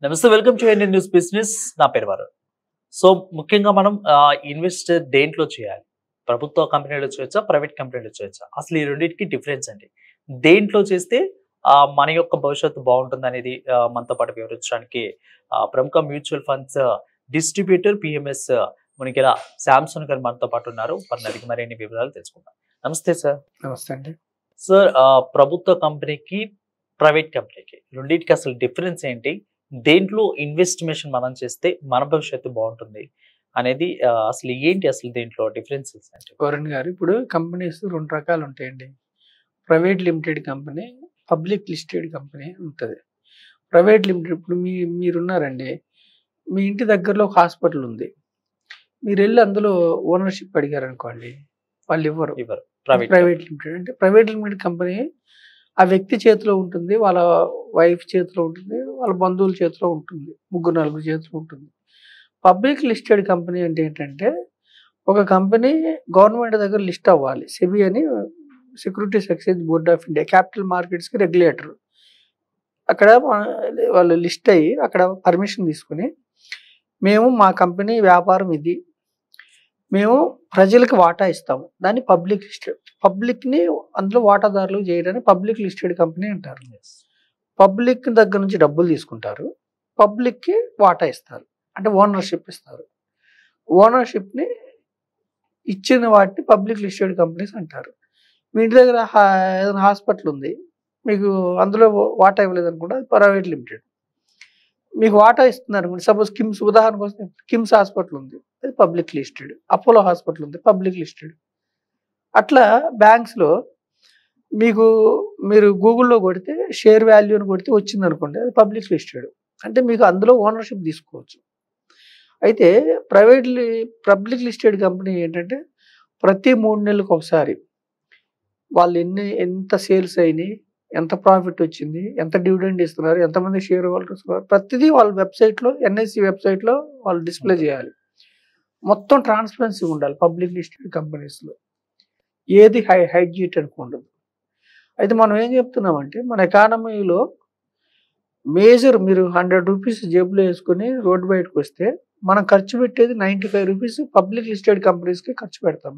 నమస్తే, welcome to NN news business. నా పేరు వరుణ్. సో ముఖ్యంగా మనం ఇన్వెస్ట్ దేంట్లో చేయాలి? ప్రభుత్వ కంపెనీలో చేయొచ్చా, ప్రైవేట్ కంపెనీలో చేయొచ్చా? అసలు ఈ రెండింటికి డిఫరెన్స్ ఏంటి? దేంట్లో చేస్తే మన యొక్క భవిష్యత్తు బాగుంటుంది అనేది మనతో పాటు వివరించడానికి ప్రముఖ mutual funds distributor PMS Munikela Samson గారు మనతో పాటు ఉన్నారు. వారిని అడిగి మరిన్ని వివరాలు తెలుసుకుందాం. నమస్తే సార్. నమస్తే అండి సార్, ప్రభుత్వ కంపెనీకి ప్రైవేట్ కంపెనీకి రెండింటికి అసలు డిఫరెన్స్ ఏంటి? దేంట్లో ఇన్వెస్టిమేషన్ మనం చేస్తే మన భవిష్యత్తు బాగుంటుంది అనేది అసలు ఏంటి? అసలు దేంట్లో డిఫరెన్సెస్ అంటే? వరుణ్ గారు, ఇప్పుడు కంపెనీస్ రెండు రకాలు ఉంటాయండి. Private limited company, public listed company ఉంటుంది. ప్రైవేట్ లిమిటెడ్, ఇప్పుడు మీరున్నారండి, మీ ఇంటి దగ్గరలో ఒక హాస్పిటల్ ఉంది, మీరు వెళ్ళి అందులో ఓనర్షిప్ అడిగారు అనుకోండి, వాళ్ళు ఇవ్వరు. ప్రైవేట్ లిమిటెడ్ అంటే ప్రైవేట్ లిమిటెడ్ కంపెనీ ఆ వ్యక్తి చేతిలో ఉంటుంది, వాళ్ళ వైఫ్ చేతిలో ఉంటుంది, వాళ్ళ బంధువుల చేతిలో ఉంటుంది, ముగ్గురు నలుగురు చేతిలో ఉంటుంది. పబ్లిక్ లిస్టెడ్ కంపెనీ అంటే ఏంటంటే, ఒక కంపెనీ గవర్నమెంట్ దగ్గర లిస్ట్ అవ్వాలి. సెబీ అని, securities exchange board of India, capital మార్కెట్స్కి రెగ్యులేటర్. అక్కడ వాళ్ళు లిస్ట్ అయ్యి అక్కడ పర్మిషన్ తీసుకుని, మేము మా కంపెనీ వ్యాపారం ఇది, మేము ప్రజలకు వాటా ఇస్తాము, దాన్ని పబ్లిక్ లిస్టెడ్. పబ్లిక్ని అందులో వాటాదారులు చేయడానికి పబ్లిక్ లిస్టెడ్ కంపెనీ అంటారు. పబ్లిక్ దగ్గర నుంచి డబ్బులు తీసుకుంటారు, పబ్లిక్కి వాటా ఇస్తారు, అంటే ఓనర్షిప్ ఇస్తారు. ఓనర్షిప్ని ఇచ్చిన వాటిని పబ్లిక్ లిస్టెడ్ కంపెనీస్ అంటారు. మీ ఇంటి దగ్గర ఏదైనా హాస్పిటల్ ఉంది, మీకు అందులో వాటా ఇవ్వలేదు అనుకుంటే అది ప్రైవేట్ లిమిటెడ్. మీకు వాటా ఇస్తున్నారు అనుకోండి, సపోజ్ కిమ్స్, ఉదాహరణకు వస్తే కిమ్స్ హాస్పిటల్ ఉంది, అది పబ్లిక్ లిస్టెడ్. అపోలో హాస్పిటల్ ఉంది, పబ్లిక్ లిస్టెడ్. అట్లా బ్యాంక్స్లో మీరు గూగుల్లో కొడితే షేర్ వాల్యూ అని కొడితే వచ్చింది అనుకోండి, అది పబ్లిక్ లిస్టెడ్. అంటే మీకు అందులో ఓనర్షిప్ తీసుకోవచ్చు. అయితే పబ్లిక్ లిస్టెడ్ కంపెనీ ఏంటంటే, ప్రతి 3 నెలలకు ఒకసారి వాళ్ళు ఎంత సేల్స్ అయినాయి, ఎంత ప్రాఫిట్ వచ్చింది, ఎంత డివిడెండ్ ఇస్తున్నారు, ఎంతమంది షేర్ హోల్డర్స్ ఇస్తున్నారు, ప్రతిదీ వాళ్ళ వెబ్సైట్లో, ఎన్ఐసి వెబ్సైట్లో వాళ్ళు డిస్ప్లే చేయాలి. మొత్తం ట్రాన్స్పరెన్సీ ఉండాలి పబ్లిక్ లిస్టెడ్ కంపెనీస్లో. ఏది హైడ్ చేయడానికి ఉండదు. అయితే మనం ఏం చెప్తున్నామంటే, మన ఎకానమీలో మేజర్, మీరు 100 రూపీస్ జేబులో వేసుకొని రోడ్డు బయటకు వస్తే మనం ఖర్చు పెట్టేది 95 రూపీస్ పబ్లిక్ లిస్టెడ్ కంపెనీస్కి ఖర్చు పెడతాం.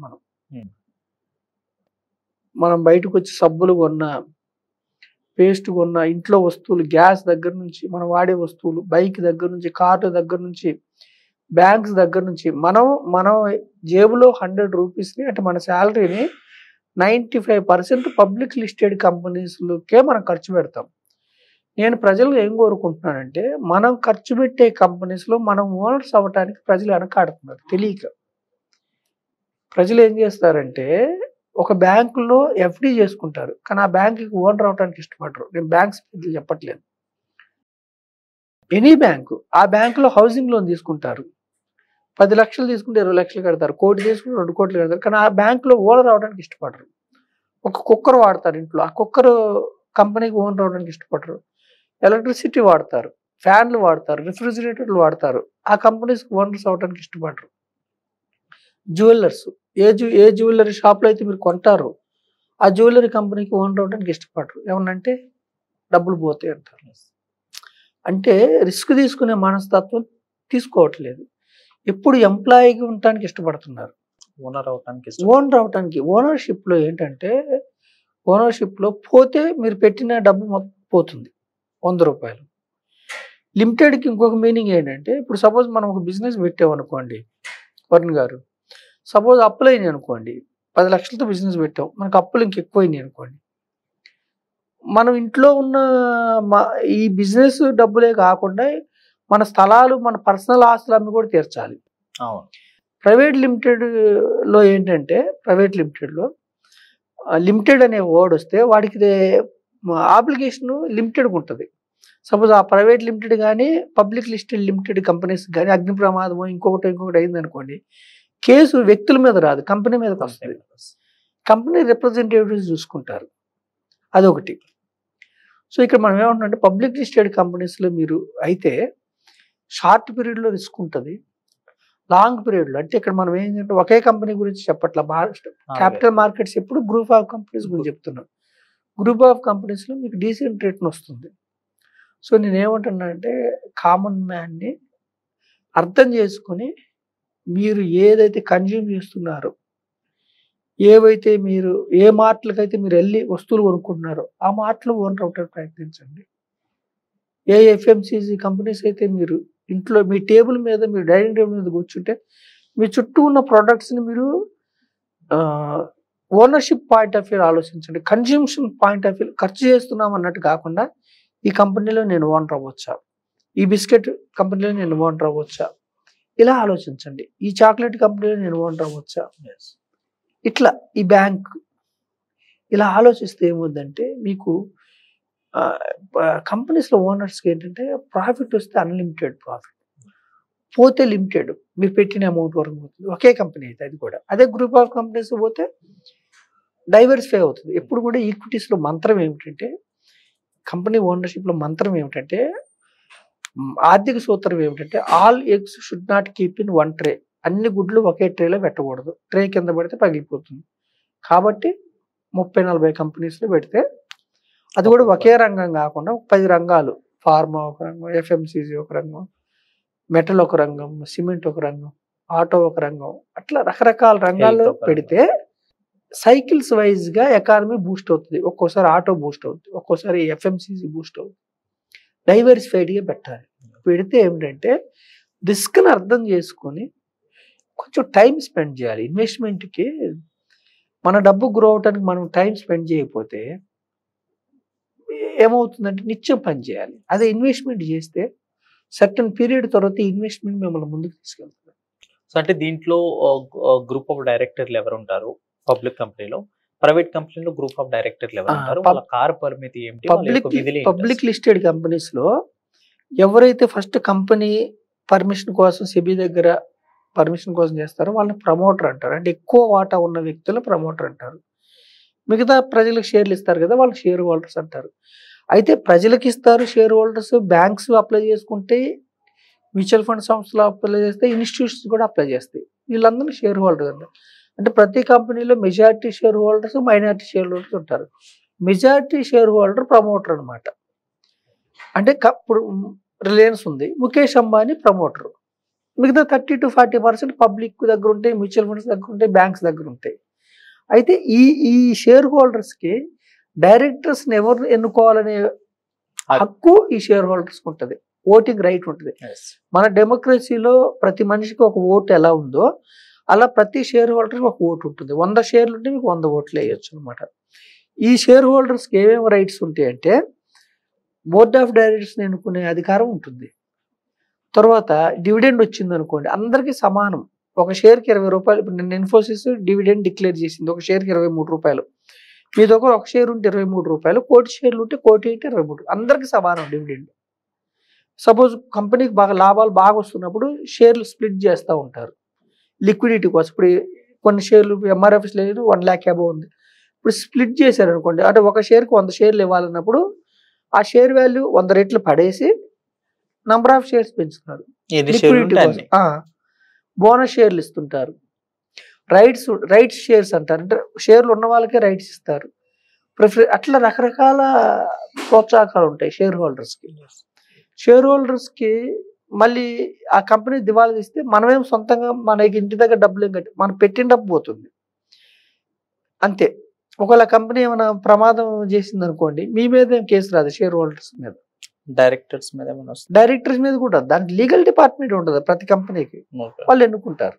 మనం బయటకు వచ్చి సబ్బులు కొన్నా, పేస్ట్ కొన్నా, ఇంట్లో వస్తువులు, గ్యాస్ దగ్గర నుంచి, మనం వాడే వస్తువులు, బైక్ దగ్గర నుంచి, కార్ల దగ్గర నుంచి, బ్యాంక్స్ దగ్గర నుంచి, మనం జేబులో 100 రూపీస్ని, అంటే మన శాలరీని 95% పబ్లిక్ లిస్టెడ్ కంపెనీస్లోకే మనం ఖర్చు పెడతాం. నేను ప్రజలు ఏం కోరుకుంటున్నానంటే, మనం ఖర్చు పెట్టే కంపెనీస్లో మనం ఓనర్స్ అవ్వటానికి ప్రజలు వెనకాడుతున్నారు తెలియక. ప్రజలు ఏం చేస్తారంటే, ఒక బ్యాంకులో ఎఫ్డి చేసుకుంటారు, కానీ ఆ బ్యాంకుకి ఓనర్ అవడానికి ఇష్టపడరు. నేను బ్యాంక్స్ చెప్పట్లేదు, ఎనీ బ్యాంకు. ఆ బ్యాంకులో హౌసింగ్ లోన్ తీసుకుంటారు, 10 లక్షలు తీసుకుంటే 20 లక్షలు కడతారు, 1 కోటి తీసుకుంటే 2 కోట్లు కడతారు, కానీ ఆ బ్యాంకులో ఓనర్ అవడానికి ఇష్టపడరు. ఒక కుక్కర్ వాడతారు ఇంట్లో, ఆ కుక్కర్ కంపెనీకి ఓనర్ అవడానికి ఇష్టపడరు. ఎలక్ట్రిసిటీ వాడతారు, ఫ్యాన్లు వాడతారు, రిఫ్రిజిరేటర్లు వాడతారు, ఆ కంపెనీస్కి ఓనర్స్ అవడానికి ఇష్టపడరు. జ్యువెలర్స్, ఏ జ్యువెలరీ షాప్లో అయితే మీరు కొంటారో ఆ జ్యువెలరీ కంపెనీకి ఓనర్ అవడానికి ఇష్టపడరు. ఏమన్నంటే డబ్బులు పోతాయి అంటారు. అంటే రిస్క్ తీసుకునే మనస్తత్వం తీసుకోవట్లేదు. ఎప్పుడు ఎంప్లాయీగా ఉండటానికి ఇష్టపడుతున్నారు, ఓనర్ అవటానికి. ఓనర్షిప్లో ఏంటంటే, ఓనర్షిప్లో పోతే మీరు పెట్టిన డబ్బు మొత్తం పోతుంది, 100 రూపాయలు. లిమిటెడ్కి ఇంకొక మీనింగ్ ఏంటంటే, ఇప్పుడు సపోజ్ మనం ఒక బిజినెస్ పెట్టామనుకోండి వరుణ్ గారు, సపోజ్ అప్పులు అయినాయి అనుకోండి, 10 లక్షలతో బిజినెస్ పెట్టాం, మనకు అప్పులు ఇంకెక్కువ అయినాయి అనుకోండి, మనం ఇంట్లో ఉన్న ఈ బిజినెస్ డబ్బులే కాకుండా మన స్థలాలు, మన పర్సనల్ ఆస్తులు అన్ని కూడా తీర్చాలి. ప్రైవేట్ లిమిటెడ్లో ఏంటంటే, ప్రైవేట్ లిమిటెడ్లో లిమిటెడ్ అనే వర్డ్ వస్తే వాడికి అప్లికేషన్ లిమిటెడ్గా ఉంటుంది. సపోజ్ ఆ ప్రైవేట్ లిమిటెడ్ కానీ పబ్లిక్ లిస్టెడ్ లిమిటెడ్ కంపెనీస్ కానీ అగ్ని ప్రమాదమో ఇంకొకటి అయింది అనుకోండి, కేసు వ్యక్తుల మీద రాదు, కంపెనీ మీదకి వస్తుంది. కంపెనీ రిప్రజెంటేటివ్స్ చూసుకుంటారు, అదొకటి. సో ఇక్కడ మనం ఏమంటున్నామంటే, పబ్లిక్ లిస్టెడ్ కంపెనీస్లో మీరు అయితే షార్ట్ పీరియడ్లో రిస్క్ ఉంటుంది, లాంగ్ పీరియడ్లో. అంటే ఇక్కడ మనం ఏంటంటే ఒకే కంపెనీ గురించి చెప్పట్లా, క్యాపిటల్ మార్కెట్స్ ఎప్పుడు గ్రూప్ ఆఫ్ కంపెనీస్ గురించి చెప్తున్నాం. గ్రూప్ ఆఫ్ కంపెనీస్లో మీకు డీసెంట్ రిటర్న్ వస్తుంది. సో నేనేమంటున్నా అంటే కామన్ మ్యాన్ని అర్థం చేసుకొని మీరు ఏదైతే కన్జ్యూమ్ చేస్తున్నారో, ఏవైతే మీరు ఏ మార్ట్లకైతే మీరు వెళ్ళి వస్తువులు కొనుక్కుంటున్నారో ఆ మార్ట్లో ఓనర్ అవటానికి ప్రయత్నించండి. ఏ ఎఫ్ఎంసీజీ కంపెనీస్ అయితే మీరు ఇంట్లో మీ టేబుల్ మీద, మీరు డైనింగ్ టేబుల్ మీద కూర్చుంటే మీ చుట్టూ ఉన్న ప్రొడక్ట్స్ని మీరు ఓనర్షిప్ పాయింట్ ఆఫ్ వ్యూ ఆలోచించండి. కన్జ్యూమ్షన్ పాయింట్ ఆఫ్ వ్యూ ఖర్చు చేస్తున్నాం అన్నట్టు కాకుండా ఈ కంపెనీలో నేను ఓనర్ అవ్వచ్చా, ఈ బిస్కెట్ కంపెనీలో నేను ఓనర్ అవ్వచ్చా, ఇలా ఆలోచించండి. ఈ చాక్లెట్ కంపెనీలో నేను ఓనర్ అవ్వచ్చా, ఇట్లా ఈ బ్యాంక్ ఇలా ఆలోచిస్తే ఏమవుద్దంటే మీకు కంపెనీస్లో ఓనర్స్కి ఏంటంటే ప్రాఫిట్ వస్తే అన్లిమిటెడ్ ప్రాఫిట్, పోతే లిమిటెడ్, మీరు పెట్టిన అమౌంట్ వరకు పోతుంది. ఒకే కంపెనీ అయితే అది కూడా. అదే గ్రూప్ ఆఫ్ కంపెనీస్ పోతే డైవర్సిఫై అవుతుంది. ఎప్పుడు కూడా ఈక్విటీస్లో మంత్రం ఏమిటంటే, కంపెనీ ఓనర్షిప్లో మంత్రం ఏమిటంటే, ఆర్థిక సూత్రం ఏమిటంటే all eggs should not keep in one tray. అన్ని గుడ్లు ఒకే ట్రేలో పెట్టకూడదు. ట్రే కింద పడితే పగిలిపోతుంది. కాబట్టి 30-40 కంపెనీస్లో పెడితే అది కూడా ఒకే రంగం కాకుండా 10 రంగాలు, ఫార్మా ఒక రంగం, ఎఫ్ఎంసీజీ ఒక రంగం, మెటల్ ఒక రంగం, సిమెంట్ ఒక రంగం, ఆటో ఒక రంగం, అట్లా రకరకాల రంగాల్లో పెడితే సైకిల్స్ వైజ్గా ఎకానమీ బూస్ట్ అవుతుంది. ఒక్కోసారి ఆటో బూస్ట్ అవుతుంది, ఒక్కోసారి ఎఫ్ఎంసీజీ బూస్ట్ అవుతుంది. డైవర్సిఫైడ్గా పెట్టాలి. పెడితే ఏమిటంటే రిస్క్ని అర్థం చేసుకొని కొంచెం టైం స్పెండ్ చేయాలి. ఇన్వెస్ట్మెంట్కి మన డబ్బు గ్రో అవడానికి మనం టైం స్పెండ్ చేయకపోతే ఏమవుతుందంటే నిత్యం పని చేయాలి. అదే ఇన్వెస్ట్మెంట్ చేస్తే సర్టన్ పీరియడ్ తర్వాత ఇన్వెస్ట్మెంట్ మిమ్మల్ని ముందుకు తీసుకెళ్తుంది. సో అంటే దీంట్లో గ్రూప్ ఆఫ్ డైరెక్టర్లు ఎవరు ఉంటారు పబ్లిక్ కంపెనీలో, ప్రైవేట్ కంపెనీలో గ్రూప్ ఆఫ్ డైరెక్టర్లు ఎవరు ఉంటారు, వాళ్ళ కార్ పరిమితి ఏమిటి, పబ్లిక్ లిస్టెడ్ కంపెనీస్ లో ఎవరైతే ఫస్ట్ కంపెనీ పర్మిషన్ కోసం సెబీ దగ్గర పర్మిషన్ కోసం చేస్తారో వాళ్ళని ప్రమోటర్ అంటారు. అంటే ఎక్కువ వాటా ఉన్న వ్యక్తులు ప్రమోటర్ అంటారు. మిగతా ప్రజలకు షేర్లు ఇస్తారు కదా, వాళ్ళకి షేర్ హోల్డర్స్ అంటారు. అయితే ప్రజలకు ఇస్తారు షేర్ హోల్డర్స్, బ్యాంక్స్ అప్లై చేసుకుంటే, మ్యూచువల్ ఫండ్ సంస్థలు అప్లై చేస్తే, ఇన్స్టిట్యూషన్స్ కూడా అప్లై చేస్తాయి. వీళ్ళందరూ షేర్ హోల్డర్స్ అంటారు. అంటే ప్రతి కంపెనీలో majority share holders, minority share holders ఉంటారు. మెజారిటీ షేర్ హోల్డర్ ప్రమోటర్ అనమాట. అంటే ఇప్పుడు రిలయన్స్ ఉంది, ముఖేష్ అంబానీ ప్రమోటర్. మిగతా 30-40% పబ్లిక్ దగ్గర ఉంటాయి, మ్యూచువల్ ఫండ్స్ దగ్గర ఉంటాయి, బ్యాంక్స్ దగ్గర ఉంటాయి. అయితే ఈ షేర్ హోల్డర్స్కి డైరెక్టర్స్ని ఎవరు ఎన్నుకోవాలనే హక్కు ఈ షేర్ హోల్డర్స్కి ఉంటుంది. ఓటింగ్ రైట్ ఉంటుంది. మన డెమోక్రసీలో ప్రతి మనిషికి ఒక ఓటు ఎలా ఉందో అలా ప్రతి షేర్ హోల్డర్కి ఒక ఓటు ఉంటుంది. 100 షేర్లు ఉంటే మీకు 100 ఓట్లు వేయచ్చు అనమాట. ఈ షేర్ హోల్డర్స్కి ఏమేమి రైట్స్ ఉంటాయంటే, బోర్డ్ ఆఫ్ డైరెక్టర్స్ని ఎన్నుకునే అధికారం ఉంటుంది. తర్వాత డివిడెండ్ వచ్చింది అనుకోండి, అందరికీ సమానం. ఒక షేర్కి 20 రూపాయలు. ఇప్పుడు నిన్న ఇన్ఫోసిస్ డివిడెండ్ డిక్లేర్ చేసింది, ఒక షేర్కి 23 రూపాయలు. మీ దగ్గర ఒక షేర్ ఉంటే 23 రూపాయలు, 1,00,00,000 షేర్లు ఉంటే 1,00,00,000 అంటే 23, అందరికీ సమానం డివిడెండ్. సపోజ్ కంపెనీకి లాభాలు బాగా వస్తున్నప్పుడు షేర్లు స్ప్లిట్ చేస్తూ ఉంటారు లిక్విడిటీ కోసం. ఇప్పుడు కొన్ని షేర్లు ఎంఆర్ఎఫ్ఎస్ లేదు, 1 lakh అబౌవ్ ఉంది. ఇప్పుడు స్ప్లిట్ చేశారు అనుకోండి, అంటే ఒక షేర్కి 100 షేర్లు ఇవ్వాలన్నప్పుడు ఆ షేర్ వాల్యూ 100 రెట్లు పడేసి నంబర్ ఆఫ్ షేర్స్ పెంచుతున్నారు. బోనస్ షేర్లు ఇస్తుంటారు, రైట్స్ షేర్స్ అంటారు. అంటే షేర్లు ఉన్న వాళ్ళకే రైట్స్ ఇస్తారు, అట్లా రకరకాల ప్రోత్సాహకాలు ఉంటాయి షేర్ హోల్డర్స్కి. షేర్ హోల్డర్స్కి మళ్ళీ ఆ కంపెనీ దివాళా తీస్తే మనమేం సొంతంగా మనకి ఇంటి దగ్గర డబ్బులు ఏం కట్టి మనం పెట్టిన డబ్బు పోతుంది అంతే. ఒకవేళ కంపెనీ ఏమైనా ప్రమాదం చేసింది అనుకోండి, మీ మీద ఏం కేసు రాదు, షేర్ హోల్డర్స్ మీద, డైరెక్టర్స్ మీద డైరెక్టర్స్ మీద కూడా. దానికి లీగల్ డిపార్ట్మెంట్ ఉంటుంది ప్రతి కంపెనీకి, వాళ్ళు ఎన్నుకుంటారు,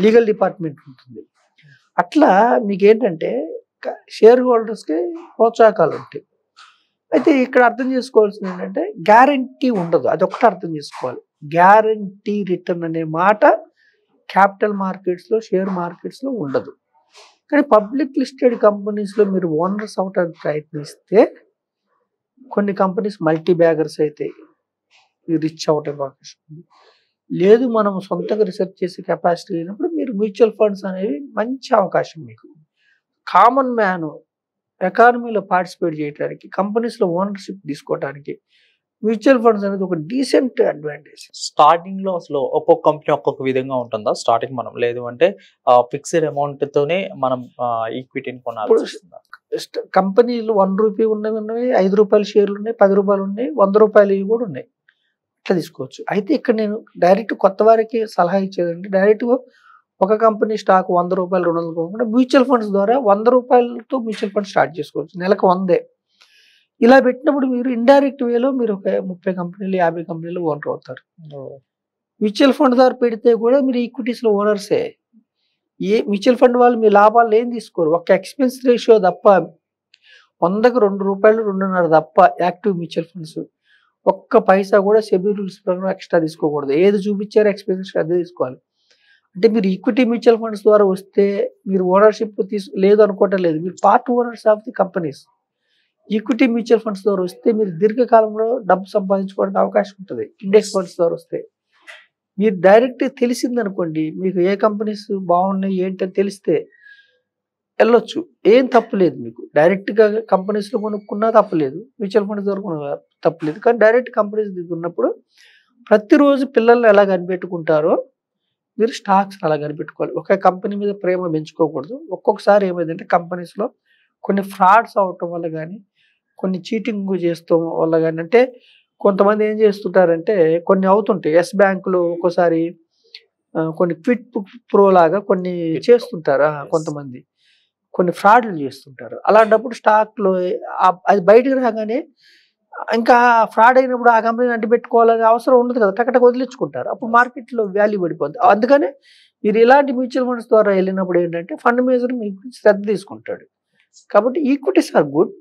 లీగల్ డిపార్ట్మెంట్ ఉంటుంది. అట్లా మీకు ఏంటంటే షేర్ హోల్డర్స్కి ప్రోత్సాహకాలు ఉంటాయి. అయితే ఇక్కడ అర్థం చేసుకోవాల్సింది ఏంటంటే గ్యారంటీ ఉండదు, అదొక్కటి అర్థం చేసుకోవాలి. గ్యారంటీ రిటర్న్ అనే మాట క్యాపిటల్ మార్కెట్స్లో, షేర్ మార్కెట్స్లో ఉండదు. కానీ పబ్లిక్ లిస్టెడ్ కంపెనీస్లో మీరు ఓనర్స్ అవటానికి ప్రయత్నిస్తే కొన్ని కంపెనీస్ మల్టీ బ్యాగర్స్ అయితే రిచ్ అవటానికి అవకాశం ఉంది. లేదు మనం సొంతంగా రీసెర్చ్ చేసే కెపాసిటీ లేనప్పుడు మీరు మ్యూచువల్ ఫండ్స్ అనేవి మంచి అవకాశం. మీకు కామన్ మ్యాన్ ఎకానమీలో పార్టిసిపేట్ చేయడానికి, కంపెనీస్లో ఓనర్షిప్ తీసుకోవడానికి మ్యూచువల్ ఫండ్స్ అనేది ఒక డీసెంట్ అడ్వాంటేజ్. స్టార్టింగ్ లో అసలు ఒక్కొక్క కంపెనీ ఒక్కొక్క విధంగా ఉంటుందా స్టార్టింగ్? మనం లేదు అంటే ఫిక్స్డ్ అమౌంట్ తోనే మనం ఈక్విటీని కొనాలి. కంపెనీలు ₹1 ఉన్నవి ఉన్నవి, ₹5 షేర్లు ఉన్నాయి, ₹10 ఉన్నాయి, ₹100 కూడా ఉన్నాయి. ఇట్లా తీసుకోవచ్చు. అయితే ఇక్కడ నేను డైరెక్ట్ కొత్త వారికి సలహా ఇచ్చేదంటే డైరెక్ట్‌గా ఒక కంపెనీ స్టాక్ ₹100, ₹200 కాకుండా మ్యూచువల్ ఫండ్స్ ద్వారా ₹100తో మ్యూచువల్ ఫండ్ స్టార్ట్ చేసుకోవచ్చు. నెలకు 100. ఇలా పెట్టినప్పుడు మీరు ఇండైరెక్ట్ వేలో మీరు ఒక 30 కంపెనీలు, 50 కంపెనీలు ఓనర్ అవుతారు. మ్యూచువల్ ఫండ్ ద్వారా పెడితే కూడా మీరు ఈక్విటీస్‌లో ఓనర్సే. మ్యూచువల్ ఫండ్ వాళ్ళు మీ లాభాలు ఏం తీసుకోరు. ఒక ఎక్స్‌పెన్స్ రేషియో తప్ప 100కి ₹2, ₹2.5 తప్ప యాక్టివ్ మ్యూచువల్ ఫండ్స్. ఒక్క పైసా కూడా సెబీ రూల్స్ ప్రకారం ఎక్స్ట్రా తీసుకోకూడదు. ఏది చూపించారో ఎక్స్‌పెన్స్ అదే తీసుకోవాలి. అంటే మీరు ఈక్విటీ మ్యూచువల్ ఫండ్స్ ద్వారా వస్తే మీరు ఓనర్‌షిప్ లేదు అనుకోవటం లేదు. మీరు part owners of the companies. Equity mutual funds ద్వారా వస్తే మీరు దీర్ఘకాలంలో డబ్బు సంపాదించుకోవడానికి అవకాశం ఉంటుంది. ఇండెక్స్ ఫండ్స్ ద్వారా వస్తే. మీరు డైరెక్ట్ తెలిసిందనుకోండి, మీకు ఏ కంపెనీస్ బాగున్నాయి ఏంటని తెలిస్తే వెళ్ళొచ్చు. ఏం తప్పులేదు మీకు. డైరెక్ట్‌గా కంపెనీస్‌లో కొనుక్కున్నా తప్పులేదు. మ్యూచువల్ ఫండ్స్ ద్వారా కొనుక్కున్నా తప్పులేదు. కానీ డైరెక్ట్ కంపెనీస్ దగ్గర ఉన్నప్పుడు ప్రతిరోజు పిల్లల్ని ఎలా కనిపెట్టుకుంటారో మీరు స్టాక్స్ అలా కనిపెట్టుకోవాలి. ఒక కంపెనీ మీద ప్రేమ పెంచుకోకూడదు. ఒక్కొక్కసారి ఏమైందంటే కంపెనీస్‌లో కొన్ని ఫ్రాడ్స్ అవ్వటం వల్ల గానీ, కొన్ని చీటింగ్ చేస్తాం వల్ల గానీ, అంటే కొంతమంది ఏం చేస్తుంటారంటే కొన్ని అవుతుంటాయి. యెస్ బ్యాంక్‌లో ఒక్కోసారి కొన్ని క్విట్ ప్రో లాగా కొన్ని చేస్తుంటారు. కొంతమంది కొన్ని ఫ్రాడ్‌లు చేస్తుంటారు. అలాంటప్పుడు స్టాక్‌లో అది బయటకి రాగానే ఇంకా ఫ్రాడ్ అయినప్పుడు ఆ కంపెనీని అంటిపెట్టుకోవాలనే అవసరం ఉండదు కదా! టకటక వదిలించుకుంటారు. అప్పుడు మార్కెట్‌లో వాల్యూ పడిపోద్ది. అందుకనే మీరు ఇలాంటి మ్యూచువల్ ఫండ్స్ ద్వారా వెళ్ళినప్పుడు ఏంటంటే ఫండ్ మేనేజర్ మీ గురించి శ్రద్ధ తీసుకుంటాడు. కాబట్టి ఈక్విటీస్ ఆర్ గుడ్.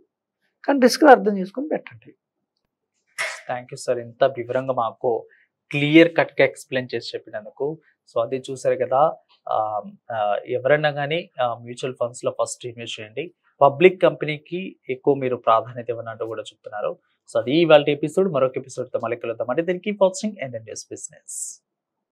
కానీ రిస్క్‌ని అర్థం చేసుకొని పెట్టండి. Thank you sir. ఇంత వివరంగా మాకు క్లియర్ కట్‌గా ఎక్స్‌ప్లెయిన్ చేసి చెప్పినందుకు. సో అది చూసారు కదా, ఎవరైనా కానీ మ్యూచువల్ ఫండ్స్‌లో ఫస్ట్ ఇన్వెస్ట్ చేయండి. పబ్లిక్ కంపెనీకి ఎక్కువ మీరు ప్రాధాన్యత ఇవ్వనంటూ కూడా చెప్తున్నారు. సో అది ఇవాల్టి ఎపిసోడ్. మరొక ఎపిసోడ్‌తో మళ్ళీ కలుద్దాం. అంటే దీనికి వాచింగ్ అండ్ బిజినెస్.